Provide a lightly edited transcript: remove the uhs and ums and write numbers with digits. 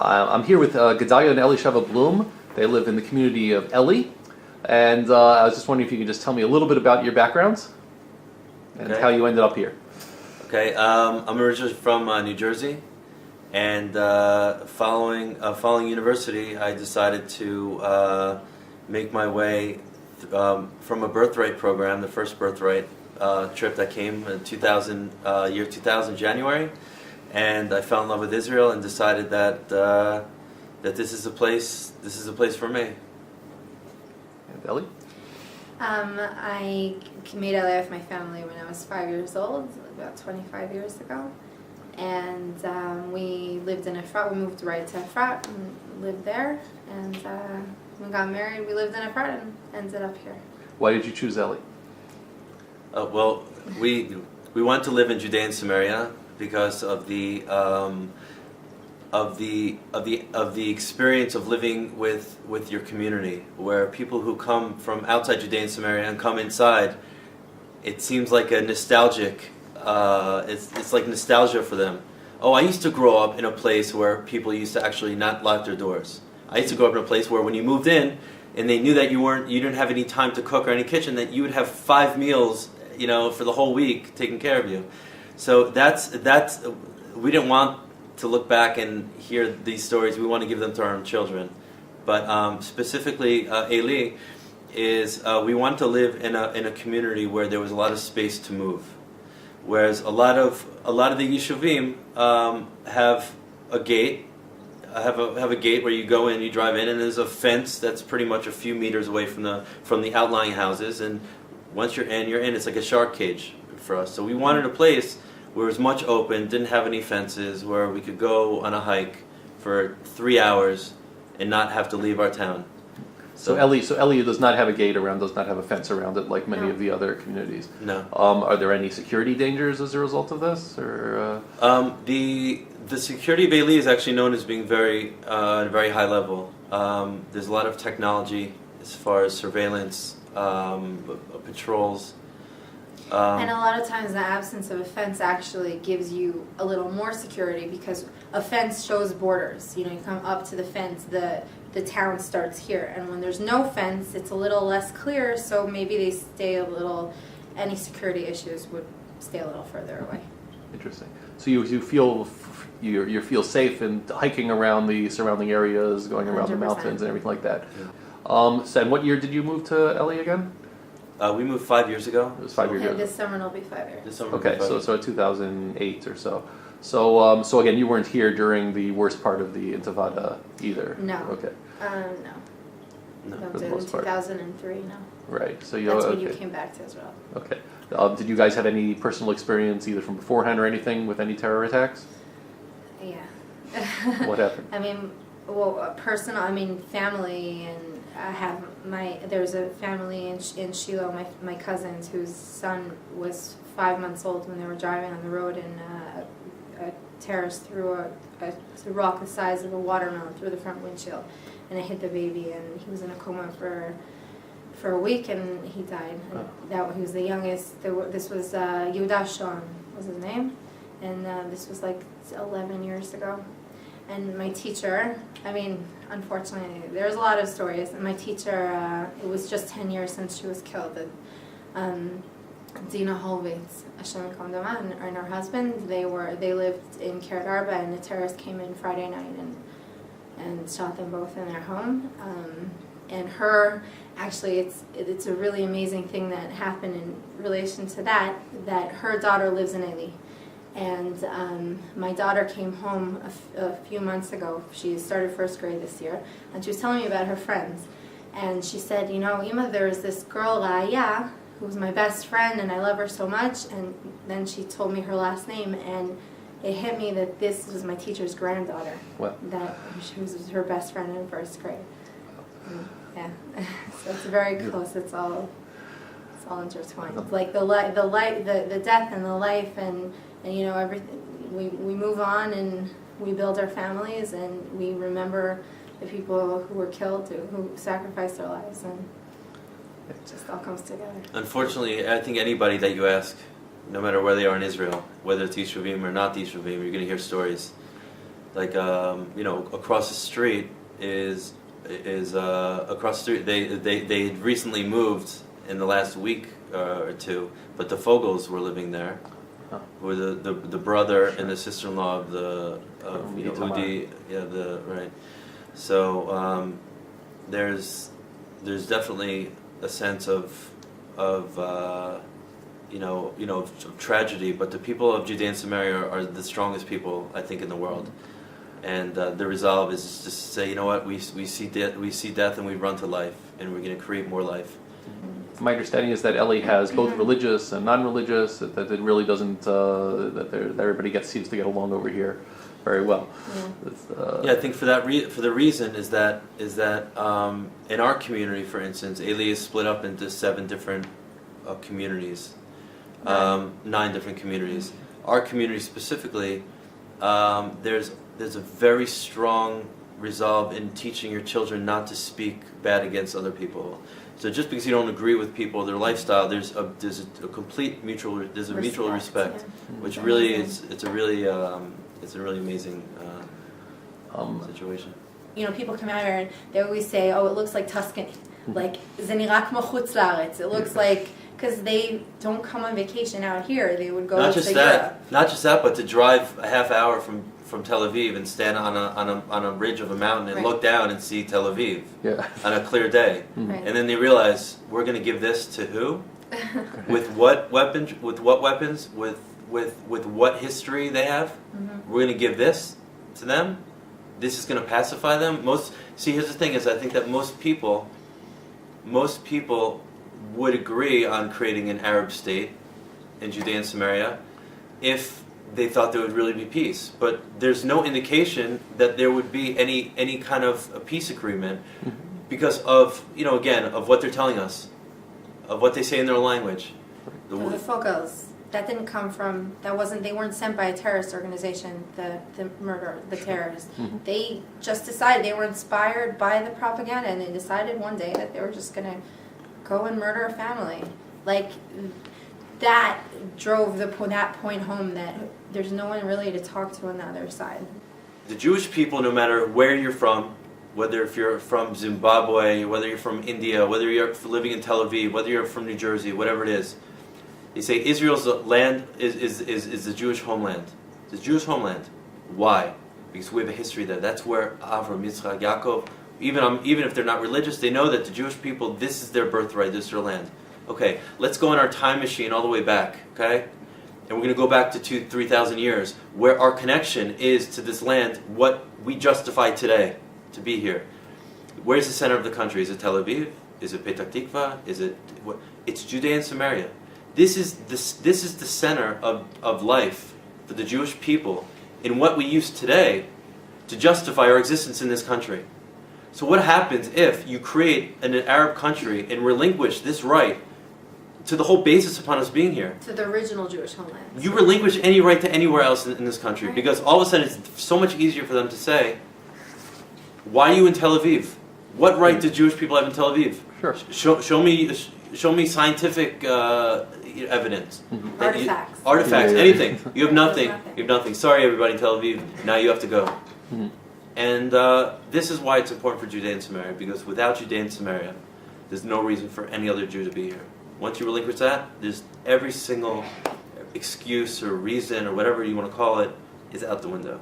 I'm here with Gedalia and Elisheva Blum. They live in the community of Eli. And I was just wondering if you could just tell me a little bit about your backgrounds and how you ended up here. Okay, I'm originally from New Jersey, and following university, I decided to make my way from a birthright program, the first birthright trip that came in 2000, year 2000 January, and I fell in love with Israel and decided that that this is a place for me. And Ellie? I made LA with my family when I was 5 years old, about 25 years ago. And we lived in Efrat. We moved right to Efrat and lived there. And we got married. We lived in Efrat and ended up here. Why did you choose Eli? Well, we wanted to live in Judea and Samaria because of the experience of living with your community, where people who come from outside Judea and Samaria and come inside, it seems like a nostalgic. It's like nostalgia for them. Oh, I used to grow up in a place where people used to actually not lock their doors. I used to grow up in a place where when you moved in and they knew that you didn't have any time to cook or any kitchen, that you would have 5 meals, for the whole week taken care of you. So that's we didn't want to look back and hear these stories. We want to give them to our own children. But specifically, Eli is we want to live in a community where there was a lot of space to move. Whereas a lot of the yeshuvim have a gate, have a gate where you go in, you drive in, and there's a fence that's pretty much a few meters away from the outlying houses. And once you're in, you're in. It's like a shark cage for us. So we wanted a place where it was much open, didn't have any fences, where we could go on a hike for 3 hours and not have to leave our town. So Eli does not have a gate around, does not have a fence around it like many of the other communities. No. Are there any security dangers as a result of this, or? The security of Eli is actually known as being very high level. There's a lot of technology as far as surveillance, patrols. And a lot of times the absence of a fence actually gives you a little more security, because a fence shows borders. You come up to the fence, the town starts here. And when there's no fence, it's a little less clear, so maybe they stay a little, any security issues would stay a little further away. Interesting. So you feel safe in hiking around the surrounding areas, going around 100%. The mountains and everything like that. Yeah. So and what year did you move to Eli again? We moved 5 years ago. It was 5 years ago. This summer it'll be 5 years. Okay, so 2008 or so. So again, you weren't here during the worst part of the Intifada either. No. Okay. No. For the most part. 2003. No. Right. So that's when you came back to Israel. Okay. Did you guys have any personal experience, either from beforehand or anything, with any terror attacks? Yeah. What happened? Family, and there's a family in Shiloh, my cousins, whose son was 5 months old when they were driving on the road, and a terrorist threw a rock the size of a watermelon through the front windshield, and it hit the baby, and he was in a coma for a week, and he died. And he was the youngest. This was Yehuda Shon was his name, and this was like 11 years ago. And my teacher, unfortunately, there's a lot of stories. And my teacher, it was just 10 years since she was killed. Dina Holvitz, Hashem Yikam Dama, and her husband, they lived in Kiryat Arba, and the terrorists came in Friday night and shot them both in their home. And actually, it's a really amazing thing that happened in relation to that her daughter lives in Eli. And my daughter came home a few months ago. She started first grade this year, and she was telling me about her friends. And she said, Ima, there was this girl, Raya, who was my best friend, and I love her so much. And then she told me her last name, and it hit me that this was my teacher's granddaughter. What? That she was her best friend in first grade. Yeah, so it's very close. It's all intertwined. It's like the death and the life, and everything. We move on and we build our families, and we remember the people who were killed, who sacrificed their lives, and it just all comes together. Unfortunately, I think anybody that you ask, no matter where they are in Israel, whether it's Yishuvim or not Yishuvim, you're going to hear stories across the street is across the street. They had recently moved in the last week or two, but the Fogels were living there. Huh. Were the brother and the sister-in-law of Yehudi, right. So there's definitely a sense of tragedy, but the people of Judea and Samaria are the strongest people, I think, in the world. And the resolve is just to say, you know what, we see death and we run to life, and we're going to create more life. My understanding is that Eli has both religious and non-religious. That it really doesn't. That everybody seems to get along over here very well. Yeah. I think for the reason is that in our community, for instance, Eli is split up into 7 different communities, 9 different communities. Our community specifically, there's a very strong resolve in teaching your children not to speak bad against other people. So just because you don't agree with people, their lifestyle, there's a complete mutual respect, which really it's a really amazing situation. People come out here and they always say, "Oh, it looks like Tuscany." Like "Ze nira kmo chutz laaretz." It looks like, because they don't come on vacation out here. They would go to Europe. Not just that, but to drive a half hour from Tel Aviv and stand on a ridge of a mountain and look down and see Tel Aviv on a clear day, and then they realize, we're going to give this to who? With what weapons? With what history they have? We're going to give this to them. This is going to pacify them. Here's the thing: is I think that most people would agree on creating an Arab state in Judea and Samaria if they thought there would really be peace. But there's no indication that there would be any kind of a peace agreement because of, again, of what they're telling us, of what they say in their language. The Fogels, that didn't come from, they weren't sent by a terrorist organization, the terrorists. They just decided, they were inspired by the propaganda, and they decided one day that they were just going to go and murder a family. Like, that drove that point home, that there's no one really to talk to on the other side. The Jewish people, no matter where you're from, whether if you're from Zimbabwe, whether you're from India, whether you're living in Tel Aviv, whether you're from New Jersey, whatever it is, they say Israel's land is the Jewish homeland. It's the Jewish homeland. Why? Because we have a history there. That's where Avram, Yitzchak, Yaakov, even if they're not religious, they know that the Jewish people, this is their birthright, this is their land. Okay, let's go in our time machine all the way back, okay? And we're going to go back to 3,000 years, where our connection is to this land, what we justify today to be here. Where's the center of the country? Is it Tel Aviv? Is it Petah Tikva? Is it what? It's Judea and Samaria. This is the center of life for the Jewish people in what we use today to justify our existence in this country. So what happens if you create an Arab country and relinquish this right to the whole basis upon us being here? To the original Jewish homeland. You relinquish any right to anywhere else in this country, because all of a sudden it's so much easier for them to say, why are you in Tel Aviv? What right do Jewish people have in Tel Aviv? Sure. Show me scientific evidence. Artifacts, anything. You have nothing. You have nothing. Sorry, everybody in Tel Aviv. Now you have to go. And this is why it's important for Judea and Samaria, because without Judea and Samaria, there's no reason for any other Jew to be here. Once you relinquish that, there's every single excuse or reason or whatever you want to call it is out the window.